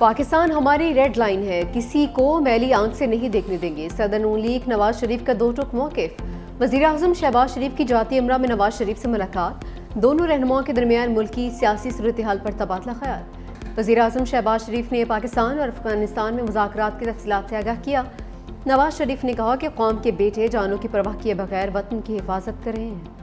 पाकिस्तान हमारी red line है, किसी को मैली आंख से नहीं देखने देंगे। सदर नून लीग नवाज शरीफ का दो टुक मौक़िफ़। वज़ीर आज़म शहबाज शरीफ की जाती अमरा में नवाज शरीफ से मुलाकात। दोनों रहनुमाओं के दरमियान मुल्की सियासी सूरत हाल पर तबादला ख्याल। वज़ीर आज़म शहबाज शरीफ ने पाकिस्तान और अफगानिस्तान में मुज़ाकरात की तफसीलात से आगाह किया। नवाज शरीफ ने कहा कि कौम के बेटे जानों की परवाह किए बगैर वतन की हिफाजत कर रहे हैं।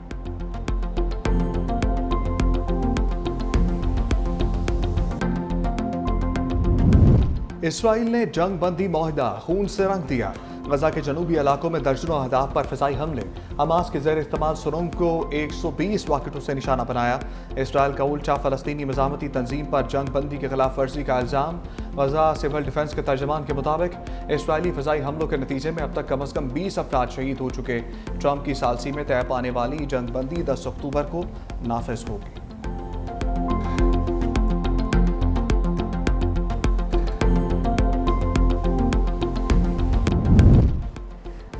इसराइल ने जंग बंदी माहिदा खून से रंग दिया। गजा के जनूबी इलाकों में दर्जनों अहदाफ पर फिजाई हमले। हमास के ज़ेर इस्तेमाल सुरंग को 120 रॉकेटों से निशाना बनाया। इसराइल का उल्टा फलस्तीनी मज़ामती तंजीम पर जंग बंदी के खिलाफ वर्जी का इल्ज़ाम। गजा सिविल डिफेंस के तर्जमान के मुताबिक इसराइली फिजाई हमलों के नतीजे में अब तक कम अज़ कम 20 अफराद शहीद हो चुके। ट्रंप की सालसी में तय पाने वाली जंग बंदी 10 अक्टूबर को नाफिज होगी।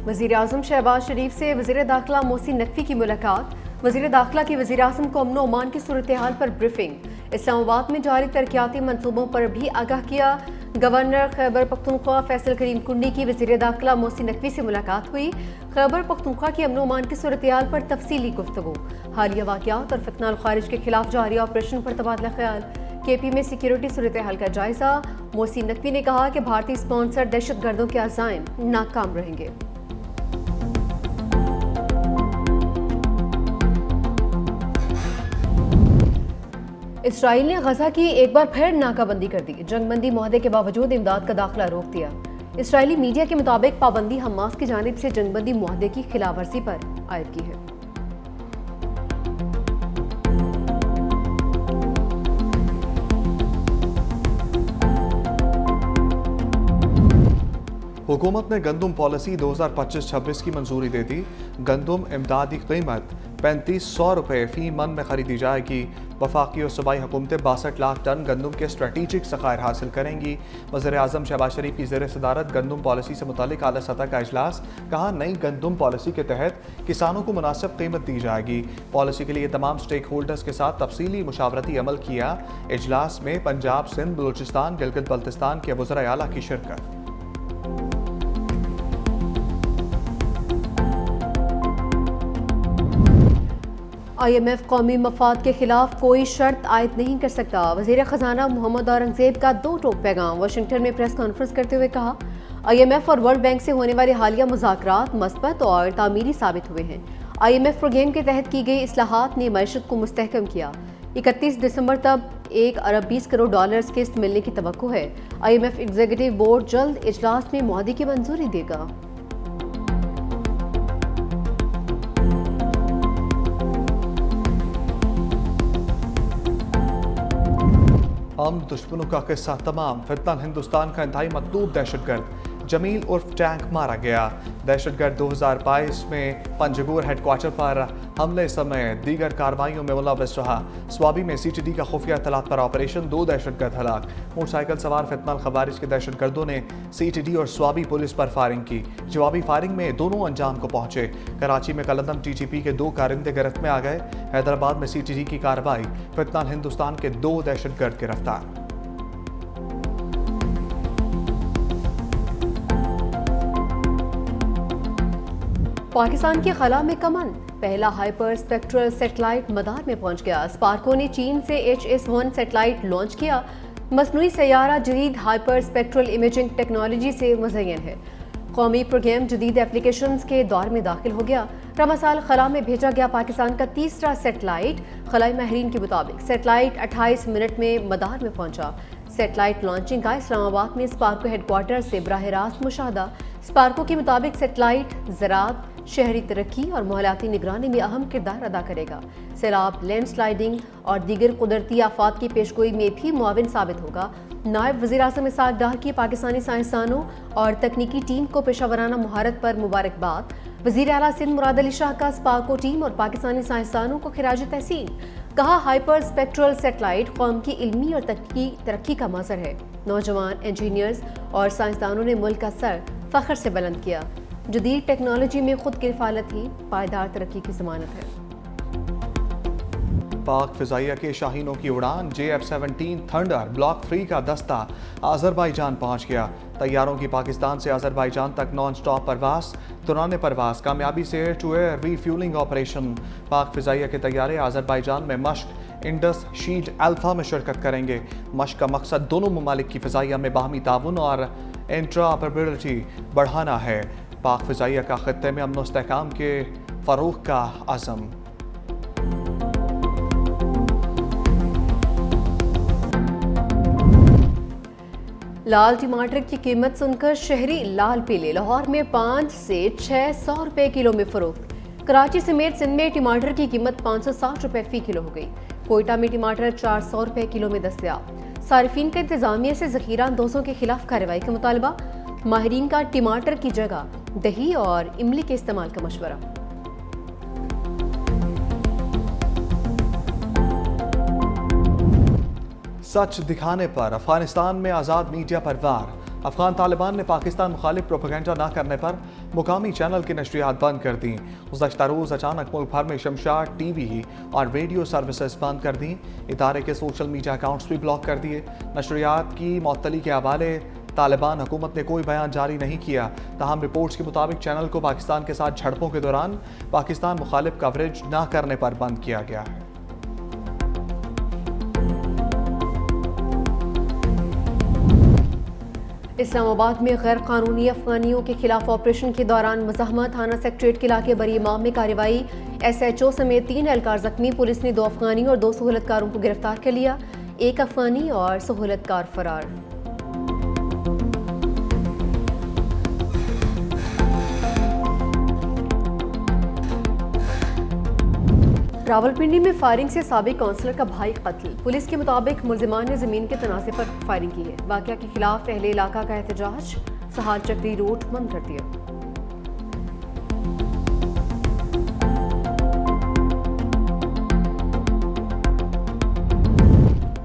वज़ीर आज़म शहबाज शरीफ से वज़ीर दाखिला मोहसिन नकवी की मुलाकात। वज़ीर दाखिला की वज़ीर आज़म को अमन ओमान की सूरत हाल पर ब्रीफिंग। इस्लामाबाद में जारी तरक्याती मनसूबों पर भी आगाह किया। गवर्नर खैबर पख्तूनख्वा फैसल करीम कुंडी की वज़ीर दाखिला मोहसिन नकवी से मुलाकात हुई। खैबर पख्तूनख्वा की अमन ओमान की सूरत हाल पर तफसीली गुफ्तगू। हालिया वाक़यात और फितना खारिज के खिलाफ जारी ऑपरेशन पर तबादला ख्याल। केपी में सिक्योरिटी सूरत हाल का जायजा। मोहसिन नकवी ने कहा कि भारतीय स्पॉन्सर दहशत गर्दों के अज़ाइम नाकाम रहेंगे। इसराइल ने गजा की एक बार फिर नाकाबंदी कर दी। जंगबंदी मुआहदे के बावजूद इमदाद का दाखिला रोक दिया। इसराइली मीडिया के मुताबिक पाबंदी हमास की जानिब से जंगबंदी मुआहदे की खिलाफवर्जी पर आयद की है। हुकूमत ने गंदम पॉलिसी 2025-26 की मंजूरी दे दी। गंदम इमदादी कीमत 3500 रुपये फी मन में खरीदी जाएगी। वफाकी और सूबाई हुकूमतें 62 लाख टन गंदम के स्ट्रेटेजिक ज़खायर हासिल करेंगी। वज़ीर आज़म शहबाज शरीफ की ज़ेर सदारत गंदम पॉलिसी से मुतालिक आला सतह का इजलास। कहा, नई गंदम पॉलिसी के तहत किसानों को मुनासिब कीमत दी जाएगी। पॉलिसी के लिए तमाम स्टेक होल्डर्स के साथ तफसीली मुशावरती अमल किया। इजलास में पंजाब, सिंध, बलूचिस्तान, गिलगित बल्तिस्तान के वज़राए आला की शिरकत। IMF कौमी मफाद के खिलाफ कोई शर्त आयद नहीं कर सकता। वज़ीर ख़जाना मोहम्मद औरंगज़ेब का दो टोक पैगाम। वाशिंगटन में प्रेस कॉन्फ्रेंस करते हुए कहा, IMF और वर्ल्ड बैंक से होने वाले हालिया मुज़ाकरात मस्बत और तामीरी साबित हुए हैं। IMF प्रोग्राम के तहत की गई इस्लाहात ने मईशत को मुस्तहकम किया। 31 दिसंबर तक $1 अरब 20 करोड़ किस्त मिलने की तवक्को है। IMF एग्जीक्यूटिव बोर्ड जल्द इजलास में मुआहदे की मंजूरी देगा। हम दुश्मनों का किस्सा तमाम। फितना हिंदुस्तान का इंतहाई मतलूब दहशतगर्द जमील उर्फ टैंक मारा गया। दहशतगर्द 2022 में पंजगुर हेडक्वार्टर पर हमले समय दीगर कार्रवाइयों में मुलव्वस रहा। स्वाबी में CTD का खुफिया इत्तलात पर ऑपरेशन, 2 दहशतगर्द हलाक। मोटरसाइकिल सवार फितना खवारिज के दहशतगर्दों ने CTD और स्वाबी पुलिस पर फायरिंग की। जवाबी फायरिंग में दोनों अंजाम को पहुंचे। कराची में कलंदम TTP के 2 कारिंदे गिरफ्त में आ गए। हैदराबाद में CTD की कार्रवाई। फितना हिंदुस्तान के 2 दहशतगर्द गिरफ्तार। पाकिस्तान की खला में कमन। पहला हाइपर स्पेक्ट्रल सेटेलाइट मदार में पहुंच गया। स्पार्को ने चीन से HS-1 सेटेलाइट लॉन्च किया। मसनूई सैयारा जदीद हाइपर स्पेक्ट्रल इमेजिंग टेक्नोलॉजी से मुज़य्यन है। कौमी प्रोग्राम जदीद एप्लीकेशंस के दौर में दाखिल हो गया। रवा साल खला में भेजा गया पाकिस्तान का तीसरा सेटेलाइट। खलाई माहिरीन के मुताबिक सेटेलाइट 28 मिनट में मदार में पहुंचा। सेटेलाइट लॉन्चिंग का इस्लामाबाद में स्पार्को हेडक्वार्टर से बराह रास्त मुशाहदा। स्पार्को के मुताबिक सेटेलाइट ज़राअत, शहरी तरक्की और माहौलियाती निगरानी में अहम किरदार अदा करेगा। सैलाब, लैंडस्लाइडिंग और दीगर कुदरती आफात की पेशगोई में भी मुआविन साबित होगा। नायब वज़ीर आज़म इसाक डार की पाकिस्तानी साइंसदानों और तकनीकी टीम को पेशावराना महारत पर मुबारकबाद। वज़ीर आला सिंध मुराद अली शाह का स्पार्को टीम और पाकिस्तानी साइंसदानों को खिराज तहसीन। कहा, हाइपर स्पेक्ट्रल सेटेलाइट कौम की इल्मी और तकनीकी तरक्की का मज़हर है। नौजवान इंजीनियर्स और साइंसदानों ने मुल्क का सर फ़ख्र से बुलंद किया। जदीद टेक्नोलॉजी में खुद किफ़ालत ही पायदार तरक्की की ज़मानत है। पाक फिजाइया के शाहीनों की उड़ान JF-17 थंडर ब्लॉक 3 का दस्ता आज़रबाईजान पहुंच गया। तैयारों की पाकिस्तान से आज़रबाईजान तक नॉन स्टॉप परवास, दौरान परवास कामयाबी से air to air refuelling operation. Pak Fizaia के तैयारे आज़रबाईजान में मश्क इंडस शील्ड अल्फा में शिरकत करेंगे। मश्क का मकसद दोनों ममालिक की फिजाइया में बाहमी ताउन और इंट्राऑपरेबिलिटी बढ़ाना है। पाक फिजाइया का खत्ते में अमन इस्तेहकाम के फरोग का अज़म। लाल टमाटर की कीमत सुनकर शहरी लाल पीले। लाहौर में 5 से 600 रुपए किलो में फरोख्त। कराची समेत सिंध में टमाटर की कीमत 560 रुपए फी किलो हो गई। कोयटा में टमाटर 400 रुपए किलो में दस्तयाब। सारिफीन का इंतजामिया से जखीरा अंदोजों के खिलाफ कार्रवाई का मुतालबा। माहिरीन का टमाटर की जगह दही और इमली के इस्तेमाल का मशवरा। सच दिखाने पर अफगानिस्तान में आज़ाद मीडिया पर वार। अफगान तालिबान ने पाकिस्तान मुखालिफ प्रोपेगेंडा न करने पर मुकामी चैनल की नशरियात बंद कर दी। गुज़श्ता रोज़ अचानक मुल्क भर में शमशाद TV और रेडियो सर्विसेज बंद कर दी। इदारे के सोशल मीडिया अकाउंट्स भी ब्लॉक कर दिए। नशरियात की मअतली के हवाले तालिबान हुकूमत ने कोई बयान जारी नहीं किया। ताहम रिपोर्ट्स के मुताबिक चैनल को पाकिस्तान के साथ झड़पों के दौरान पाकिस्तान मुखालिफ कवरेज न करने पर बंद किया गया है। इस्लामाबाद में गैर कानूनी अफगानियों के खिलाफ ऑपरेशन के दौरान मज़ाहमत थाना सेक्रेटरीट के इलाके बरी इमाम में कार्रवाई। SHO समेत 3 एहलकार जख्मी। पुलिस ने 2 अफगानी और 2 सहूलतकारों को गिरफ्तार कर लिया। 1 अफगानी और सहूलतकार फरार। रावलपिंडी में फायरिंग से साबिक काउंसलर का भाई कत्ल। पुलिस के मुताबिक मुलजिमान ने जमीन के तनाज़े पर फायरिंग की है। वाक़या के खिलाफ अहले इलाका का एहतजाज। सहाल चक्री रोड बंद कर दिया।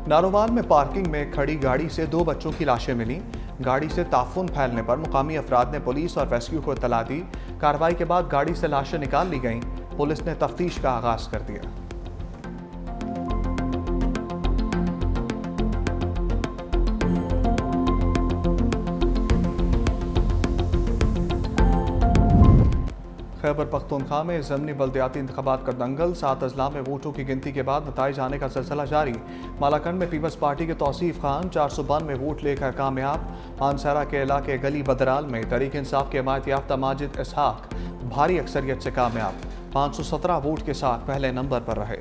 नारोवाल में पार्किंग में खड़ी गाड़ी से 2 बच्चों की लाशें मिली। गाड़ी से ताफून फैलने पर मुकामी अफराद ने पुलिस और रेस्क्यू को इत्तला दी। कार्रवाई के बाद गाड़ी से लाशें निकाल ली गईं। पुलिस ने तफ्तीश का आगाज कर दिया। खैबर पख्तूनख्वा में ज़मीनी बल्दियाती इंतखाबात का दंगल। 7 अजला में वोटों की गिनती के बाद नताइज आने का सिलसिला जारी। मालाकंड में पीपल्स पार्टी के तौसीफ खान 492 वोट लेकर कामयाब। मानसरा के इलाके गली बदराल में तहरीक इंसाफ के हिमायत याफ्ता माजिद इसहाक भारी अक्सरियत से कामयाब। 517 वोट के साथ पहले नंबर पर रहे।